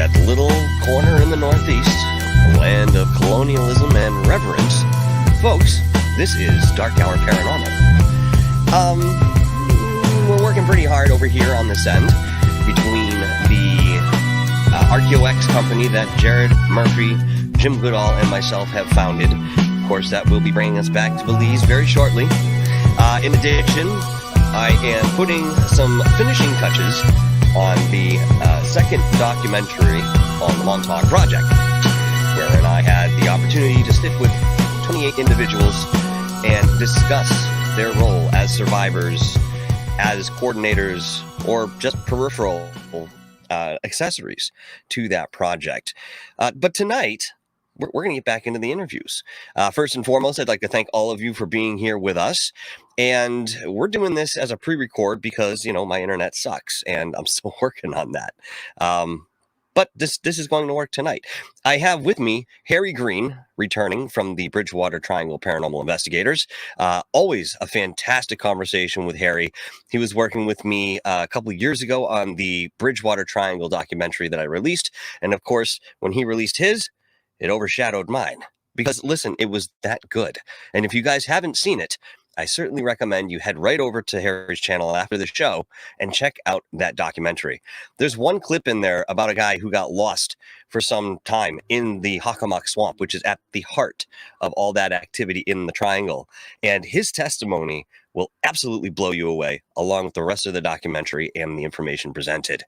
that little corner in the Northeast, a land of colonialism and reverence. Folks, this is Dark Hour Paranormal. We're working pretty hard over here on this end between the RQX company that Jared Murphy, Jim Goodall, and myself have founded. Of course, that will be bringing us back to Belize very shortly. In addition, I am putting some finishing touches on the second documentary on the Montauk Project, wherein I had the opportunity to sit with 28 individuals and discuss their role as survivors, as coordinators, or just peripheral accessories to that project. But tonight, we're going to get back into the interviews. First and foremost, I'd like to thank all of you for being here with us. And we're doing this as a pre-record because, my internet sucks and I'm still working on that. But this is going to work tonight. I have with me Harry Green, returning from the Bridgewater Triangle Paranormal Investigators. Always a fantastic conversation with Harry. He was working with me a couple of years ago on the Bridgewater Triangle documentary that I released. And of course, when he released his, it overshadowed mine. Because listen, it was that good. And if you guys haven't seen it, I certainly recommend you head right over to Harry's channel after the show and check out that documentary. There's one clip in there about a guy who got lost for some time in the Hockomock Swamp, which is at the heart of all that activity in the triangle. And his testimony will absolutely blow you away, along with the rest of the documentary and the information presented.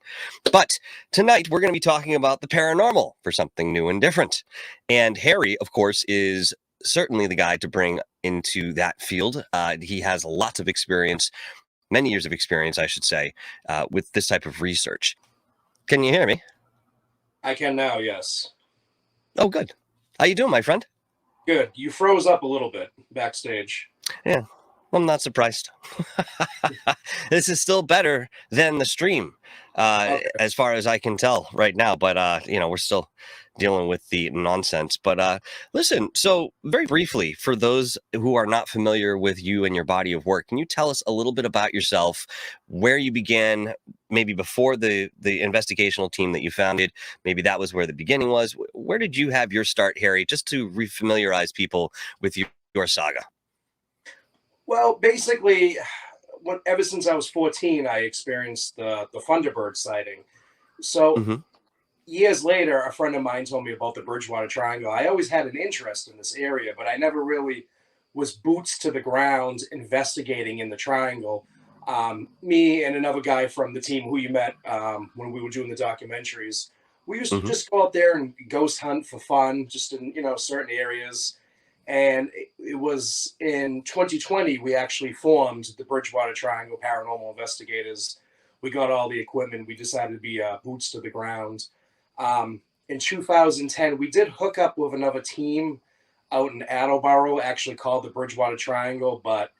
But tonight, we're going to be talking about the paranormal for something new and different. And Harry, of course, is certainly the guy to bring into that field. He has lots of experience, many years of experience, I should say, with this type of research. Can you hear me? I can now, yes. Oh, good. How you doing, my friend? Good. You froze up a little bit backstage. Yeah, I'm not surprised. This is still better than the stream, okay, as far as I can tell right now. But, we're still dealing with the nonsense. But listen, so very briefly, for those who are not familiar with you and your body of work, can you tell us a little bit about yourself, where you began, maybe before the investigational team that you founded? Maybe that was where the beginning was. Where did you have your start, Harry, just to refamiliarize people with your saga? Well, basically, ever since I was 14, I experienced the Thunderbird sighting. So years later, a friend of mine told me about the Bridgewater Triangle. I always had an interest in this area, but I never really was boots to the ground investigating in the triangle. Me and another guy from the team who you met when we were doing the documentaries, we used to just go out there and ghost hunt for fun, just in certain areas. And it was in 2020 we actually formed the Bridgewater Triangle Paranormal Investigators. We got all the equipment. We decided to be boots to the ground. In 2010, we did hook up with another team out in Attleboro, actually called the Bridgewater Triangle, but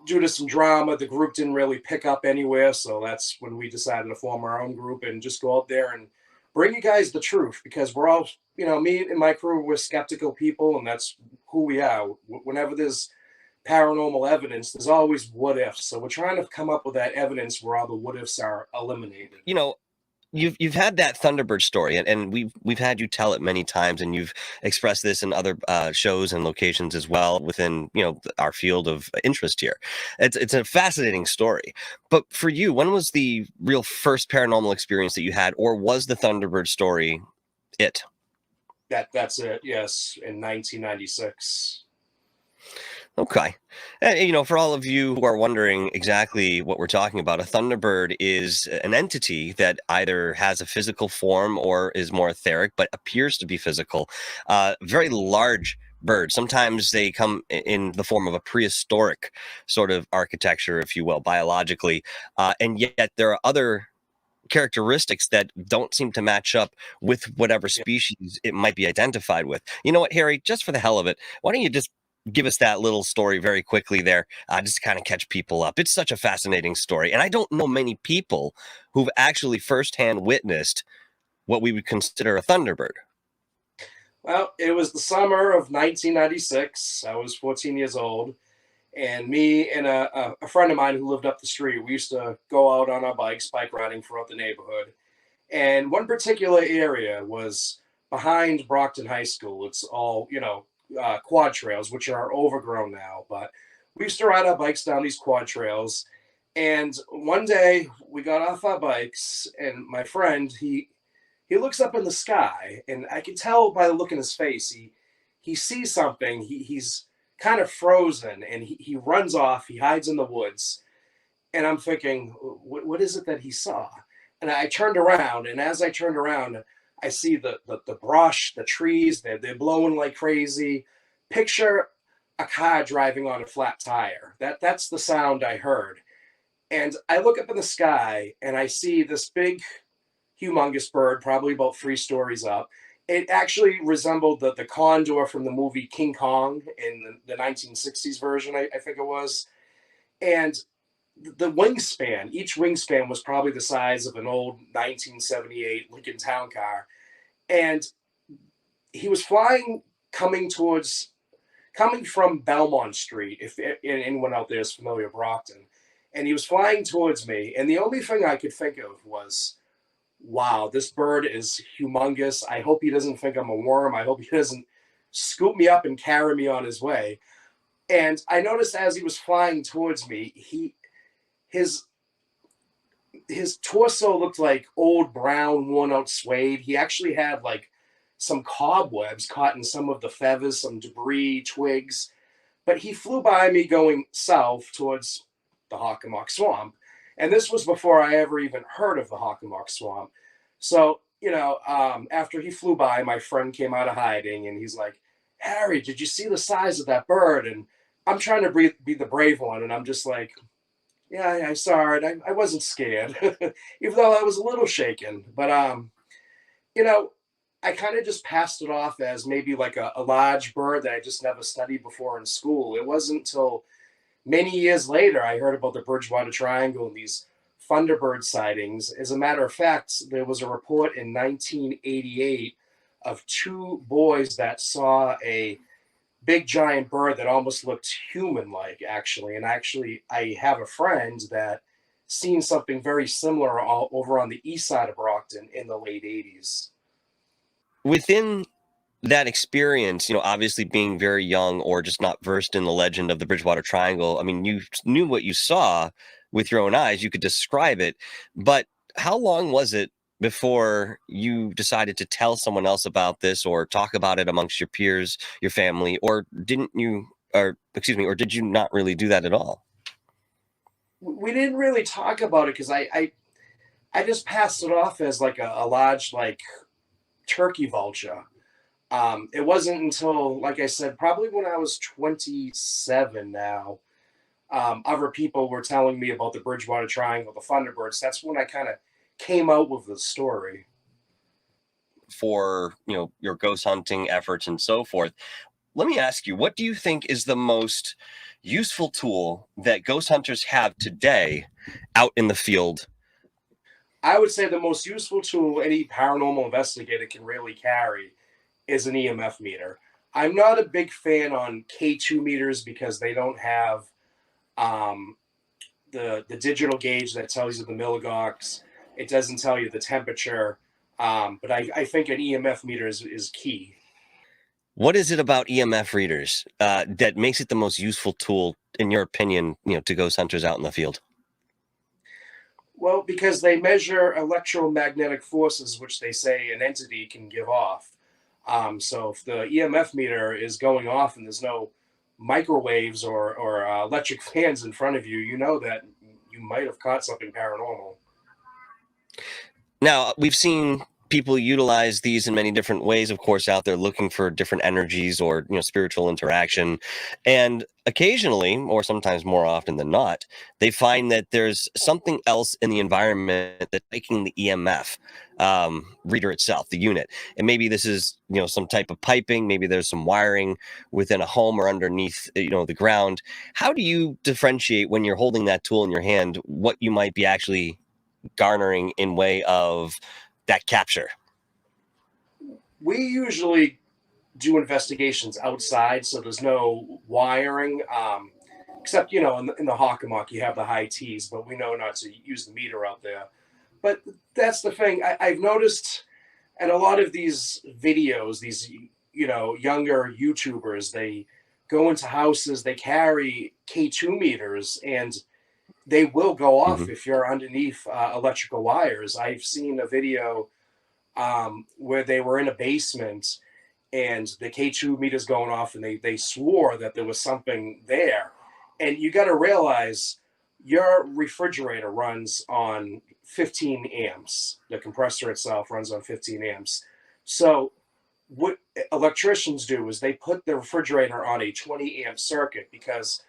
due to some drama, the group didn't really pick up anywhere. So that's when we decided to form our own group and just go out there and bring you guys the truth, because we're all, me and my crew, we're skeptical people, and that's who we are. Whenever there's paranormal evidence, there's always what ifs. So we're trying to come up with that evidence where all the what ifs are eliminated. You've had that Thunderbird story, and we've had you tell it many times, and you've expressed this in other shows and locations as well within our field of interest here. It's a fascinating story. But for you, when was the real first paranormal experience that you had, or was the Thunderbird story it? That's it. Yes, in 1996. Okay. And, for all of you who are wondering exactly what we're talking about, a Thunderbird is an entity that either has a physical form or is more etheric, but appears to be physical. Very large bird. Sometimes they come in the form of a prehistoric sort of architecture, if you will, biologically. And yet there are other characteristics that don't seem to match up with whatever species it might be identified with. You know what, Harry, just for the hell of it, why don't you just give us that little story very quickly there, just to kind of catch people up. It's such a fascinating story. And I don't know many people who've actually firsthand witnessed what we would consider a Thunderbird. Well, it was the summer of 1996. I was 14 years old. And me and a friend of mine who lived up the street, we used to go out on our bikes, bike riding throughout the neighborhood. And one particular area was behind Brockton High School. It's all, quad trails, which are overgrown now. But we used to ride our bikes down these quad trails. And one day we got off our bikes, and my friend, he looks up in the sky, and I can tell by the look in his face, he sees something. He's kind of frozen, and he runs off. He hides in the woods, and I'm thinking, what is it that he saw? And I turned around, and as I turned around, I see the brush, the trees, they're blowing like crazy. Picture a car driving on a flat tire. That's the sound I heard. And I look up in the sky, and I see this big, humongous bird, probably about 3 stories up. It actually resembled the condor from the movie King Kong in the 1960s version, I think it was. And the wingspan, each wingspan was probably the size of an old 1978 Lincoln Town Car. And he was flying, coming from Belmont Street, if anyone out there is familiar with Brockton. And he was flying towards me. And the only thing I could think of was, wow, this bird is humongous. I hope he doesn't think I'm a worm. I hope he doesn't scoop me up and carry me on his way. And I noticed as he was flying towards me, his torso looked like old brown worn out suede. He actually had like some cobwebs caught in some of the feathers, some debris, twigs. But he flew by me going south towards the Hockomock Swamp. And this was before I ever even heard of the Hockomock Swamp. So, after he flew by, my friend came out of hiding, and he's like, Harry, did you see the size of that bird? And I'm trying to be the brave one. And I'm just like, yeah, I saw it. I wasn't scared, even though I was a little shaken. But, I kind of just passed it off as maybe like a large bird that I just never studied before in school. It wasn't until many years later I heard about the Bridgewater Triangle and these Thunderbird sightings. As a matter of fact, there was a report in 1988 of 2 boys that saw a big giant bird that almost looked human-like, actually. And actually, I have a friend that seen something very similar all over on the east side of Brockton in the late 80s. Within that experience, obviously being very young or just not versed in the legend of the Bridgewater Triangle, I mean, you knew what you saw with your own eyes, you could describe it, but how long was it before you decided to tell someone else about this or talk about it amongst your peers, your family, or did you not really do that at all? We didn't really talk about it because I just passed it off as like a large, like, turkey vulture. It wasn't until, like I said, probably when I was 27 now, other people were telling me about the Bridgewater Triangle, the Thunderbirds. That's when I kind of came out with the story. For, your ghost hunting efforts and so forth, let me ask you, what do you think is the most useful tool that ghost hunters have today out in the field? I would say the most useful tool any paranormal investigator can really carry is an EMF meter. I'm not a big fan on K2 meters because they don't have the digital gauge that tells you the milligauss. It doesn't tell you the temperature. But I think an EMF meter is key. What is it about EMF readers that makes it the most useful tool, in your opinion, to ghost hunters out in the field? Well, because they measure electromagnetic forces, which they say an entity can give off. So if the EMF meter is going off and there's no microwaves or electric fans in front of you, you know that you might have caught something paranormal. Now, we've seen people utilize these in many different ways, of course, out there looking for different energies or, spiritual interaction. And occasionally, or sometimes more often than not, they find that there's something else in the environment that's making the EMF reader itself, the unit. And maybe this is, some type of piping, maybe there's some wiring within a home or underneath, the ground. How do you differentiate when you're holding that tool in your hand, what you might be actually garnering in way of that capture? We usually do investigations outside, so there's no wiring, except in the Hockomock you have the high T's, but we know not to use the meter out there. But that's the thing. I've noticed, and a lot of these videos, these younger YouTubers, they go into houses, they carry K2 meters, and they will go off Hmm. if you're underneath electrical wires. I've seen a video where they were in a basement and the K2 meters going off, and they swore that there was something there. And you got to realize your refrigerator runs on 15 amps. The compressor itself runs on 15 amps. So what electricians do is they put the refrigerator on a 20 amp circuit, because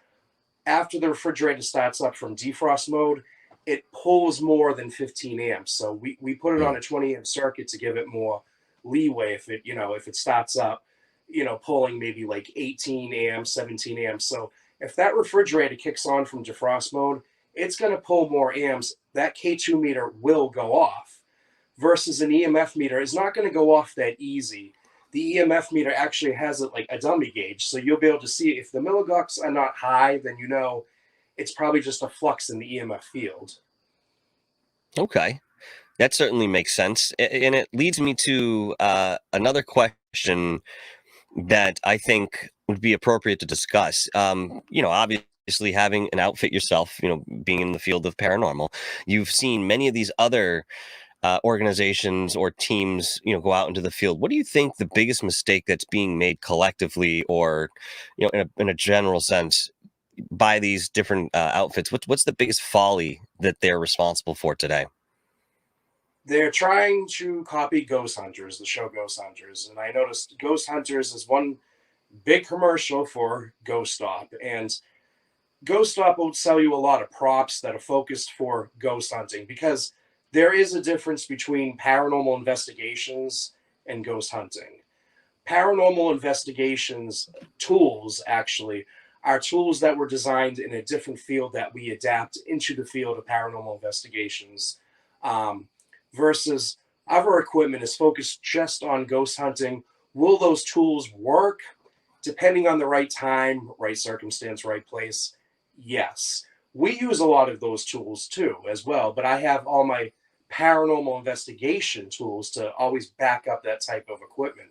after the refrigerator starts up from defrost mode, it pulls more than 15 amps. So we put it on a 20 amp circuit to give it more leeway if it starts up, pulling maybe like 18 amps, 17 amps. So if that refrigerator kicks on from defrost mode, it's going to pull more amps. That K2 meter will go off, versus an EMF meter is not going to go off that easy. The EMF meter actually has it like a dummy gauge, so you'll be able to see if the milligauss are not high, then it's probably just a flux in the EMF field. Okay. That certainly makes sense. And it leads me to another question that I think would be appropriate to discuss. Obviously having an outfit yourself, being in the field of paranormal, you've seen many of these other organizations or teams, go out into the field. What do you think the biggest mistake that's being made collectively, or, in a general sense, by these different outfits? What's the biggest folly that they're responsible for today? They're trying to copy Ghost Hunters, the show Ghost Hunters, and I noticed Ghost Hunters is one big commercial for Ghost Stop, and Ghost Stop will sell you a lot of props that are focused for ghost hunting, because there is a difference between paranormal investigations and ghost hunting. Paranormal investigations tools actually are tools that were designed in a different field that we adapt into the field of paranormal investigations, um, versus other equipment is focused just on ghost hunting. Will those tools work? Depending on the right time, right circumstance, right place, yes. We use a lot of those tools too, as well, but I have all my paranormal investigation tools to always back up that type of equipment.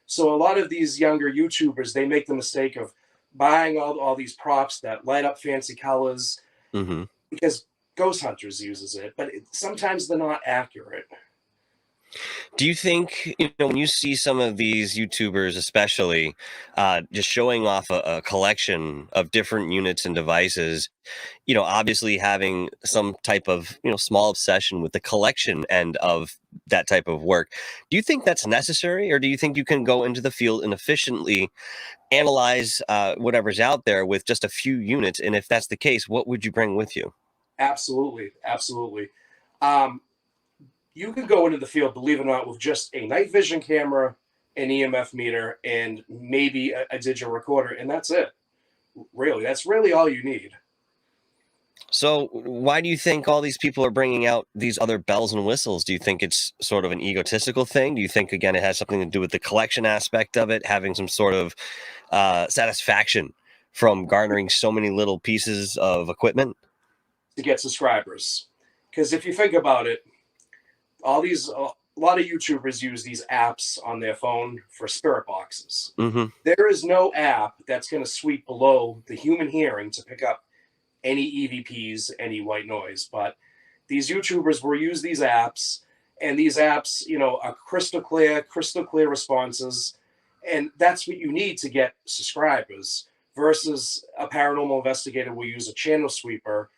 So a lot of these younger YouTubers, they make the mistake of buying all these props that light up fancy colors, Mm-hmm. because Ghost Hunters uses it, but sometimes they're not accurate. Do you think, when you see some of these YouTubers, especially, just showing off a collection of different units and devices, obviously having some type of, small obsession with the collection end of that type of work, do you think that's necessary, or do you think you can go into the field and efficiently analyze whatever's out there with just a few units? And if that's the case, what would you bring with you? Absolutely, absolutely. Um, you can go into the field, believe it or not, with just a night vision camera, an EMF meter, and maybe a digital recorder, and that's it. Really, that's really all you need. So why do you think all these people are bringing out these other bells and whistles? Do you think it's sort of an egotistical thing? Do you think, again, it has something to do with the collection aspect of it, having some sort of satisfaction from garnering so many little pieces of equipment? To get subscribers, because if you think about it, a lot of YouTubers use these apps on their phone for spirit boxes. Mm-hmm. There is no app that's going to sweep below the human hearing to pick up any EVPs, any white noise. But these YouTubers will use these apps, and these apps, are crystal clear responses, and that's what you need to get subscribers. Versus a paranormal investigator will use a channel sweeper.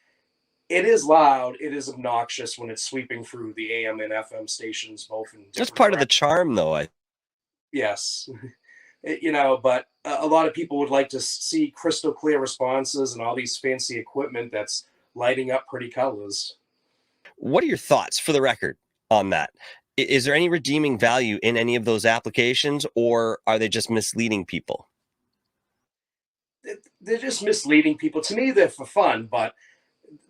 It is loud, it is obnoxious when it's sweeping through the AM and FM stations, both in That's different part of the directions. charm, though. Yes. But a lot of people would like to see crystal clear responses and all these fancy equipment that's lighting up pretty colors. What are your thoughts, for the record, on that? Is there any redeeming value in any of those applications, or are they just misleading people? They're just misleading people. To me, they're for fun, but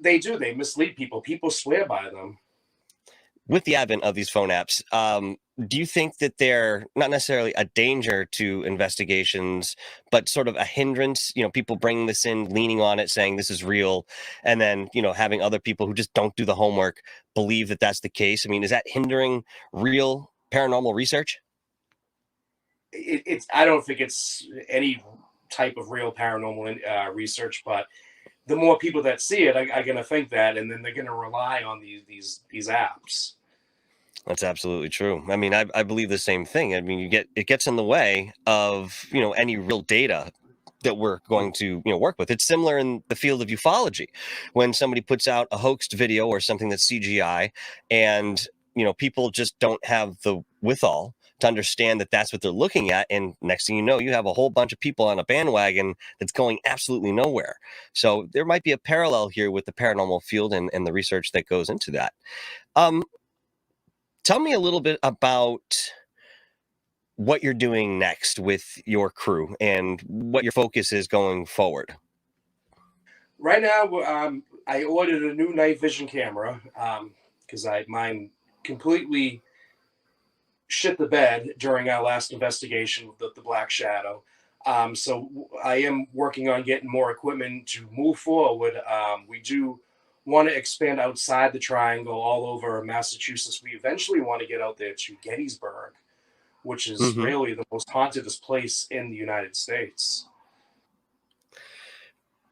they mislead people. People swear by them. with the advent of these phone apps, do you think that they're not necessarily a danger to investigations, but sort of a hindrance? People bringing this in, leaning on it, saying this is real, and then, having other people who just don't do the homework believe that that's the case. I mean, is that hindering real paranormal research? I don't think it's any type of real paranormal research, but the more people that see it are going to think that, and then they're going to rely on these apps. That's absolutely true. I mean, I believe the same thing. I mean, it gets in the way of, any real data that we're going to, work with. It's similar in the field of ufology. When somebody puts out a hoaxed video or something that's CGI, and, people just don't have the withal to understand that that's what they're looking at. And next thing you know, you have a whole bunch of people on a bandwagon that's going absolutely nowhere. So there might be a parallel here with the paranormal field and the research that goes into that. Tell me a little bit about what you're doing next with your crew and what your focus is going forward. Right now, I ordered a new night vision camera because mine completely shit the bed during our last investigation with the Black Shadow. So I am working on getting more equipment to move forward. We do want to expand outside the triangle all over Massachusetts. We eventually want to get out there to Gettysburg, which is really the most hauntedest place in the United States.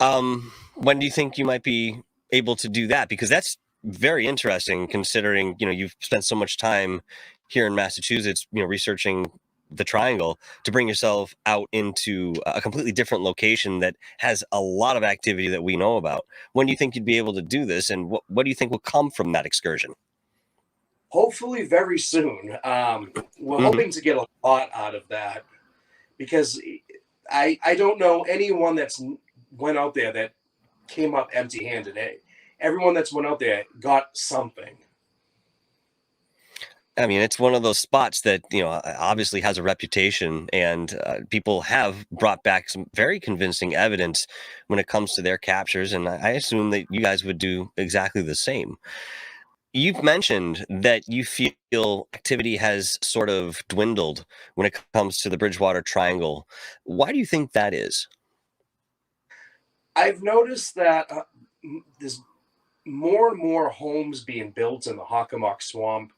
When do you think you might be able to do that? Because that's very interesting, considering, you've spent so much time here in Massachusetts, researching the triangle, to bring yourself out into a completely different location that has a lot of activity that we know about. When do you think you'd be able to do this, and what do you think will come from that excursion? Hopefully very soon. We're hoping to get a lot out of that, because I don't know anyone that's went out there that came up empty-handed. Everyone that's went out there got something. I mean, it's one of those spots that, obviously has a reputation, and people have brought back some very convincing evidence when it comes to their captures. And I assume that you guys would do exactly the same. You've mentioned that you feel activity has sort of dwindled when it comes to the Bridgewater Triangle. Why do you think that is? I've noticed that there's more and more homes being built in the Hockomock Swamp,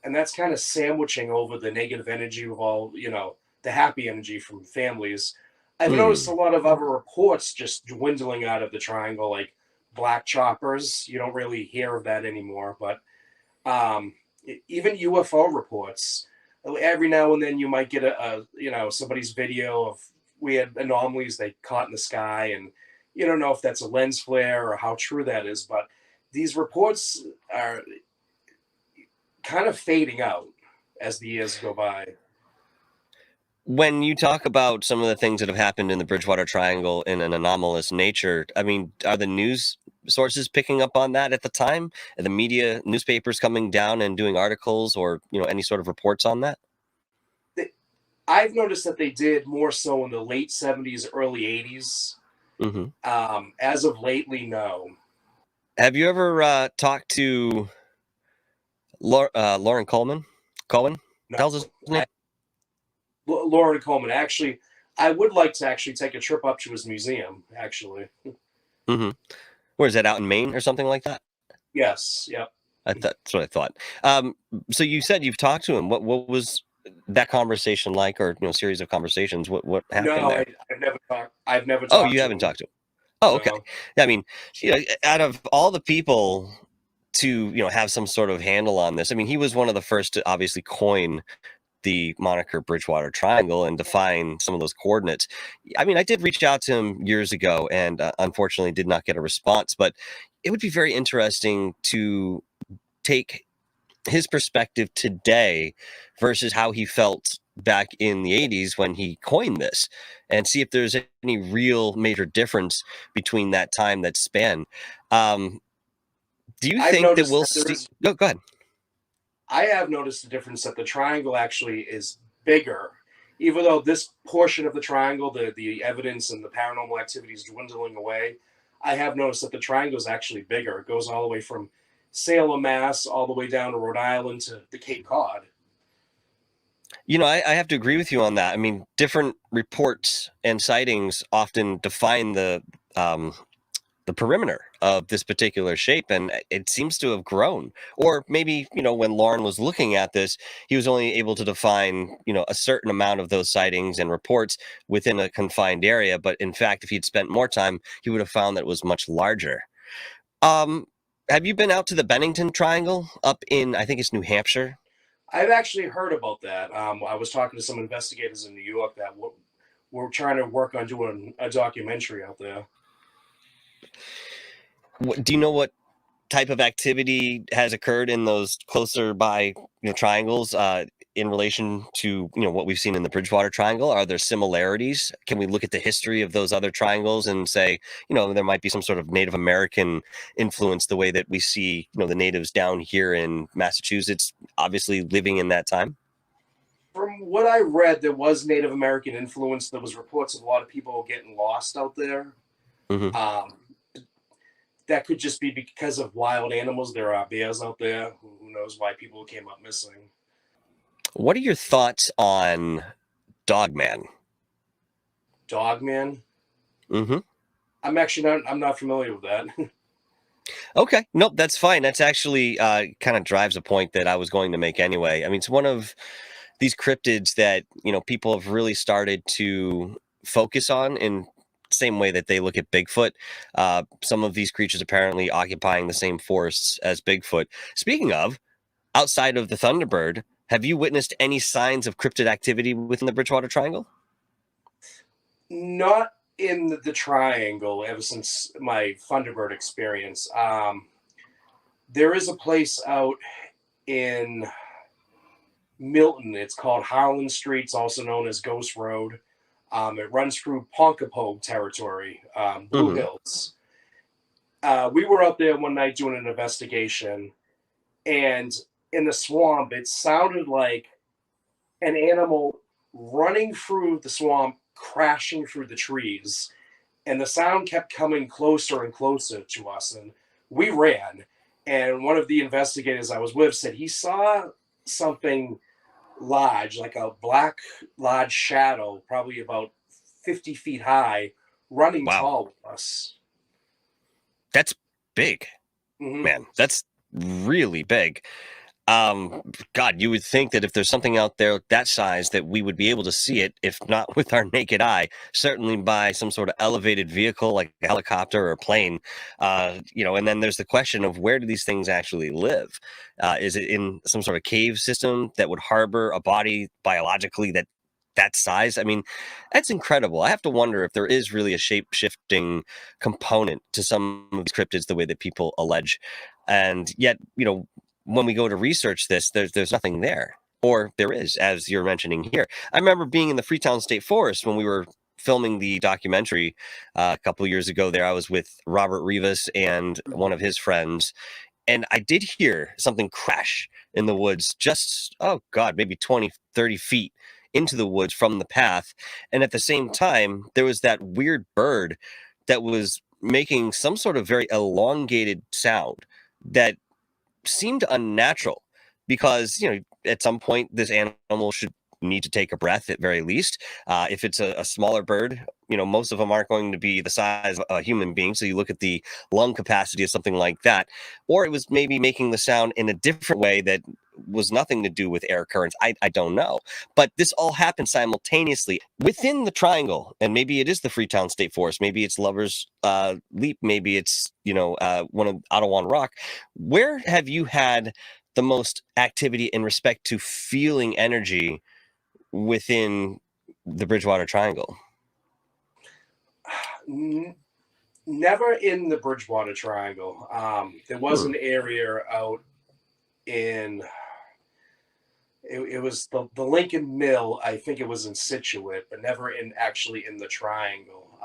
and that's kind of sandwiching over the negative energy of all, the happy energy from families. I've noticed a lot of other reports just dwindling out of the triangle, like black choppers. You don't really hear of that anymore, but even UFO reports. Every now and then you might get somebody's video of weird anomalies they caught in the sky, and you don't know if that's a lens flare or how true that is, but these reports are kind of fading out as the years go by. When you talk about some of the things that have happened in the Bridgewater Triangle in an anomalous nature, I mean, are the news sources picking up on that at the time? Are the media, newspapers coming down and doing articles or, any sort of reports on that? I've noticed that they did more so in the late 70s, early 80s. As of lately, no. Have you ever talked to Lauren Coleman? Cohen? No. Tells his name? Lauren Coleman. Actually, I would like to actually take a trip up to his museum, actually. Where is that, out in Maine or something like that? Yes. Yep. That's what I thought. So you said you've talked to him. What was that conversation like, or series of conversations? What happened No, there? I've never talked. Oh, you haven't talked to him. Oh, okay. No. I mean, out of all the people to have some sort of handle on this, I mean, he was one of the first to obviously coin the moniker Bridgewater Triangle and define some of those coordinates. I mean, I did reach out to him years ago, and unfortunately did not get a response, but it would be very interesting to take his perspective today versus how he felt back in the 80s when he coined this, and see if there's any real major difference between that time, that span. Do you think that we'll see? Go ahead. I have noticed the difference that the triangle actually is bigger, even though this portion of the triangle, the evidence and the paranormal activity is dwindling away. I have noticed that the triangle is actually bigger. It goes all the way from Salem, Mass, all the way down to Rhode Island to the Cape Cod. I have to agree with you on that. I mean, different reports and sightings often define the perimeter of this particular shape, and it seems to have grown. Or maybe, when Lauren was looking at this, he was only able to define, a certain amount of those sightings and reports within a confined area. But in fact, if he'd spent more time, he would have found that it was much larger. Have you been out to the Bennington Triangle up in, I think it's New Hampshire? I've actually heard about that. I was talking to some investigators in New York that were trying to work on doing a documentary out there. Do you know what type of activity has occurred in those closer by triangles in relation to what we've seen in the Bridgewater Triangle? Are there similarities? Can we look at the history of those other triangles and say there might be some sort of Native American influence, the way that we see the natives down here in Massachusetts obviously living in that time? From what I read, there was Native American influence. There was reports of a lot of people getting lost out there. Mm-hmm. That could just be because of wild animals. There are bears out there. Who knows why people came up missing? What are your thoughts on Dogman? Dogman? Mm-hmm. I'm not familiar with that. Okay. Nope, that's fine. That's actually kind of drives a point that I was going to make anyway. I mean, it's one of these cryptids that, people have really started to focus on in same way that they look at Bigfoot. Some of these creatures apparently occupying the same forests as Bigfoot. Speaking of, outside of the Thunderbird, have you witnessed any signs of cryptid activity within the Bridgewater Triangle? Not in the triangle ever since my Thunderbird experience. There is a place out in Milton. It's called Harlan Street. It's also known as Ghost Road. It runs through Ponkapoag territory, Blue Hills. We were out there one night doing an investigation, and in the swamp, it sounded like an animal running through the swamp, crashing through the trees. And the sound kept coming closer and closer to us. And we ran. And one of the investigators I was with said he saw something large, like a black, large shadow, probably about 50 feet high, running tall with us. That's big, man. That's really big. God, you would think that if there's something out there that size that we would be able to see it, if not with our naked eye, certainly by some sort of elevated vehicle like a helicopter or a plane. And then there's the question of, where do these things actually live? Is it in some sort of cave system that would harbor a body biologically that size? I mean, that's incredible. I have to wonder if there is really a shape-shifting component to some of these cryptids, the way that people allege. And yet, when we go to research this, there's nothing there. Or there is, as you're mentioning here. I remember being in the Freetown State Forest when we were filming the documentary a couple of years ago there. I was with Robert Rivas and one of his friends, and I did hear something crash in the woods just, maybe 20, 30 feet into the woods from the path. And at the same time, there was that weird bird that was making some sort of very elongated sound that seemed unnatural, because at some point this animal should need to take a breath at very least. If it's a smaller bird, most of them aren't going to be the size of a human being, so you look at the lung capacity of something like that. Or it was maybe making the sound in a different way that was nothing to do with air currents. I don't know, but this all happened simultaneously within the triangle. And maybe it is the Freetown State Forest, maybe it's Lover's Leap, maybe it's one of Ottawa Rock. Where have you had the most activity in respect to feeling energy within the Bridgewater Triangle? Never in the Bridgewater Triangle. There was an area out in it was the Lincoln Mill. I think it was in Scituate, but never actually in the Triangle.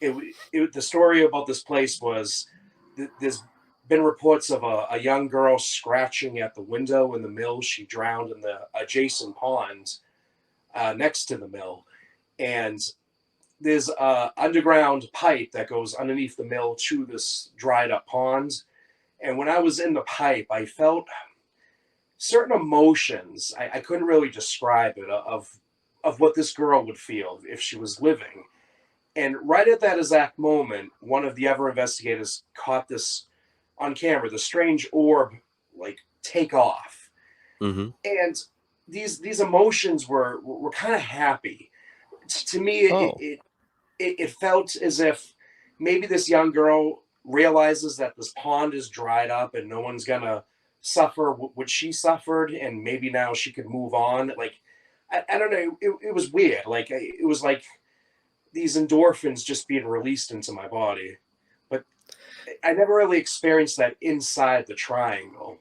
The story about this place was there's been reports of a young girl scratching at the window in the mill. She drowned in the adjacent pond next to the mill. And there's an underground pipe that goes underneath the mill to this dried up pond. And when I was in the pipe, I felt certain emotions. I couldn't really describe it of what this girl would feel if she was living. And right at that exact moment, one of the other investigators caught this on camera, the strange orb like take off. Mm-hmm. And these emotions were kind of happy. To me, Oh. it felt as if maybe this young girl realizes that this pond is dried up and no one's gonna suffer what she suffered, and maybe now she could move on. Like I don't know, it was weird. Like it was like these endorphins just being released into my body, but I never really experienced that inside the triangle.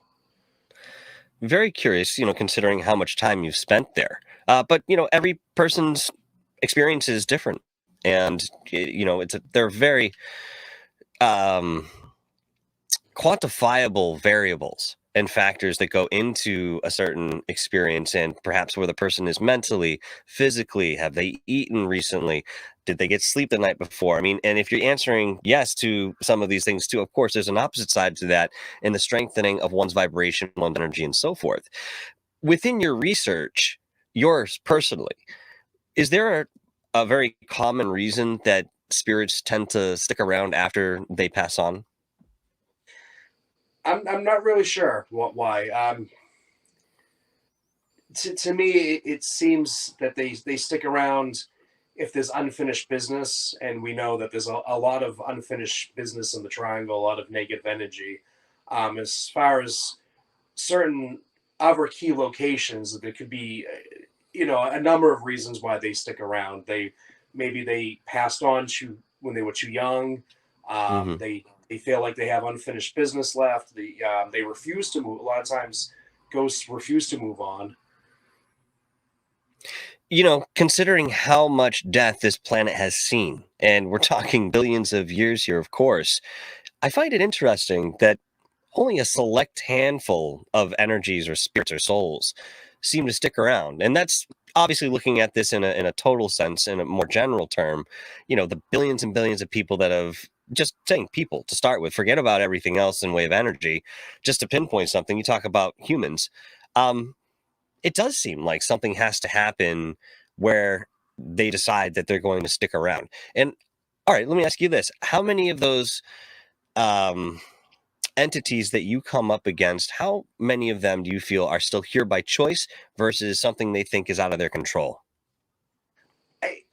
Very curious, considering how much time you've spent there. But every person's experience is different, and they're very um, quantifiable variables and factors that go into a certain experience, and perhaps where the person is mentally, physically. Have they eaten recently? Did they get sleep the night before? I mean, and if you're answering yes to some of these things too, of course, there's an opposite side to that in the strengthening of one's vibration, one's energy, and so forth. Within your research, yours personally, is there a very common reason that spirits tend to stick around after they pass on? I'm not really sure why. To me, it seems that they stick around if there's unfinished business, and we know that there's a lot of unfinished business in the triangle, a lot of negative energy. As far as certain other key locations, there could be, a number of reasons why they stick around. Maybe they passed on to when they were too young. Mm-hmm. They feel like they have unfinished business left. They refuse to move. A lot of times, ghosts refuse to move on. Considering how much death this planet has seen, and we're talking billions of years here, of course, I find it interesting that only a select handful of energies or spirits or souls seem to stick around. And that's obviously looking at this in a total sense, in a more general term, the billions and billions of people that have, just saying people to start with, forget about everything else in way of energy, just to pinpoint something, you talk about humans. It does seem like something has to happen where they decide that they're going to stick around. And all right, let me ask you this. How many of those um, entities that you come up against, how many of them do you feel are still here by choice versus something they think is out of their control? I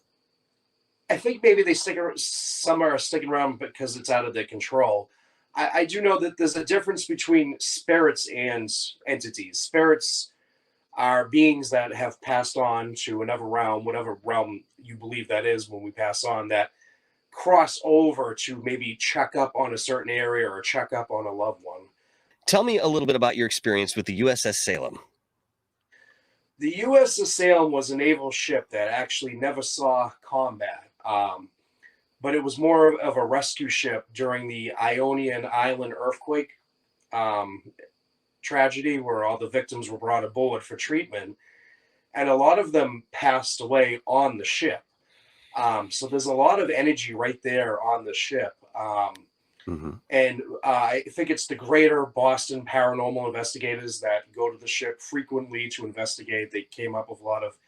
I think maybe some are sticking around because it's out of their control. I do know that there's a difference between spirits and entities. Spirits are beings that have passed on to another realm, whatever realm you believe that is when we pass on, that cross over to maybe check up on a certain area or check up on a loved one. Tell me a little bit about your experience with the USS Salem. The USS Salem was a naval ship that actually never saw combat, but it was more of a rescue ship during the Ionian Island earthquake um, tragedy, where all the victims were brought aboard for treatment, and a lot of them passed away on the ship. So there's a lot of energy right there on the ship. Mm-hmm. And I think it's the greater Boston paranormal investigators that go to the ship frequently to investigate. They came up with a lot of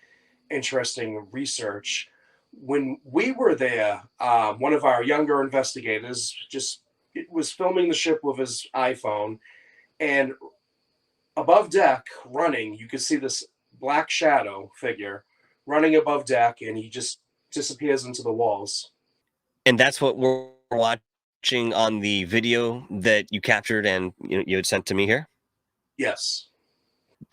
interesting research. When we were there, one of our younger investigators just was filming the ship with his iPhone, and above deck, running, you could see this black shadow figure running above deck, and he just disappears into the walls. And that's what we're watching on the video that you captured and you had sent to me here. Yes.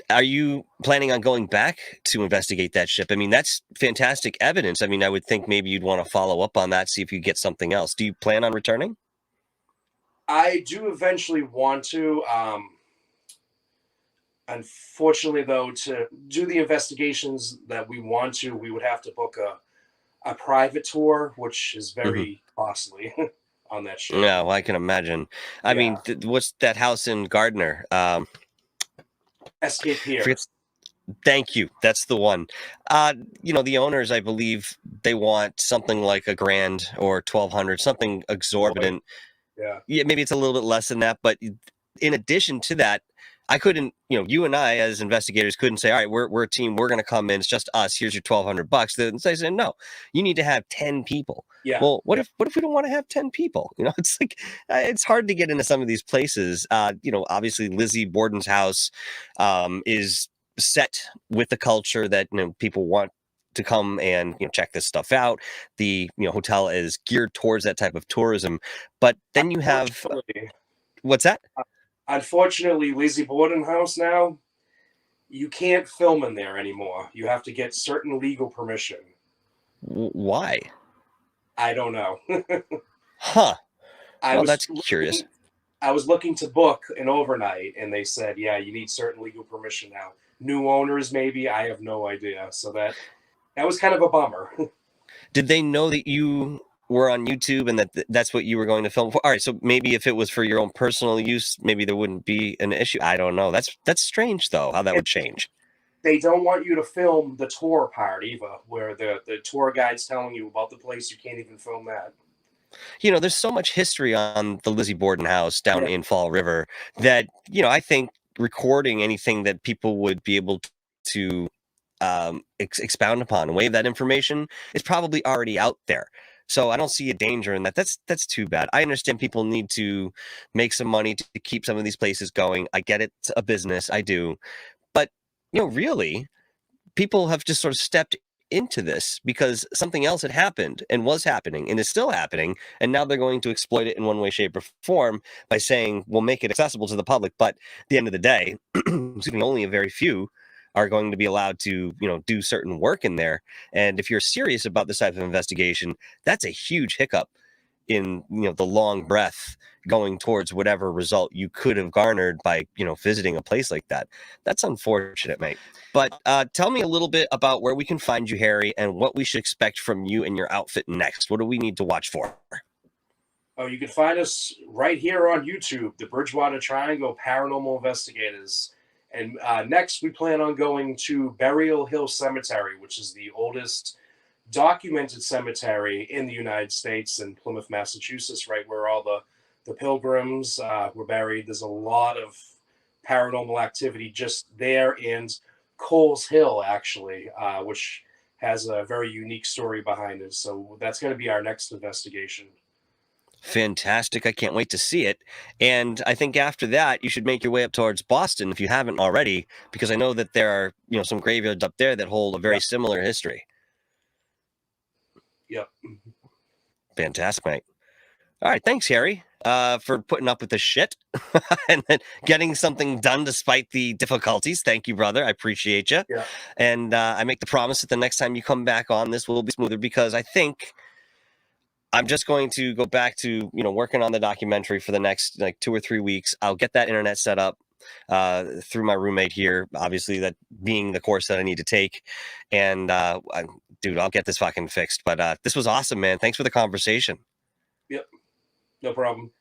Are you planning on going back to investigate that ship? I mean, that's fantastic evidence. I mean, I would think maybe you'd want to follow up on that, see if you get something else. Do you plan on returning? I do eventually want to. Unfortunately, though, to do the investigations that we want to, we would have to book a private tour, which is Mm-hmm. very costly on that ship. Yeah, well, I can imagine. I mean, Yeah. what's that house in Gardner? Escape Forget. Piers. Thank you. That's the one. The owners, I believe, they want something like a grand or 1,200, something Boy. exorbitant. Yeah. Yeah, maybe it's a little bit less than that, but in addition to that, I couldn't, you and I as investigators couldn't say, all right, we're a team, we're going to come in, it's just us, here's your $1,200. Then they said, no, you need to have 10 people. Yeah. Well, what if we don't want to have 10 people? It's like, it's hard to get into some of these places. Obviously Lizzie Borden's house is set with the culture that, people want to come and check this stuff out. The hotel is geared towards that type of tourism, but then you have what's that? Unfortunately, Lizzie Borden house now, you can't film in there anymore. You have to get certain legal permission. Why? I don't know. Huh. That's curious. I was looking to book an overnight, and they said, yeah, you need certain legal permission now. New owners, maybe. I have no idea. So that was kind of a bummer. Did they know that you were on YouTube and that's what you were going to film for? All right, so maybe if it was for your own personal use, maybe there wouldn't be an issue. I don't know. That's strange, though, how that would change. They don't want you to film the tour part either, where the tour guide's telling you about the place. You can't even film that. There's so much history on the Lizzie Borden house down in Fall River that, I think recording anything that people would be able to expound upon, wave that information is probably already out there. So I don't see a danger in that. That's too bad. I understand people need to make some money to keep some of these places going. I get it's a business. I do. But, really, people have just sort of stepped into this because something else had happened and was happening and is still happening. And now they're going to exploit it in one way, shape, or form by saying, we'll make it accessible to the public. But at the end of the day, only a very few are going to be allowed to, do certain work in there. And if you're serious about this type of investigation, that's a huge hiccup in, the long breath going towards whatever result you could have garnered by, visiting a place like that. That's unfortunate, mate. But tell me a little bit about where we can find you, Harry, and what we should expect from you and your outfit next. What do we need to watch for? Oh, you can find us right here on YouTube, the Bridgewater Triangle Paranormal Investigators. And next, we plan on going to Burial Hill Cemetery, which is the oldest documented cemetery in the United States in Plymouth, Massachusetts, right where all the pilgrims were buried. There's a lot of paranormal activity just there, and Coles Hill, actually, which has a very unique story behind it. So that's going to be our next investigation. Fantastic. I can't wait to see it. And I think after that, you should make your way up towards Boston if you haven't already, because I know that there are, some graveyards up there that hold a very similar history. Yep. Fantastic, mate. All right. Thanks, Harry, for putting up with this shit and then getting something done despite the difficulties. Thank you, brother. I appreciate you. Yeah. And I make the promise that the next time you come back on, this will be smoother, because I think I'm just going to go back to, working on the documentary for the next 2 or 3 weeks. I'll get that internet set up through my roommate here, obviously, that being the course that I need to take. And dude, I'll get this fucking fixed. But this was awesome, man. Thanks for the conversation. Yep. No problem.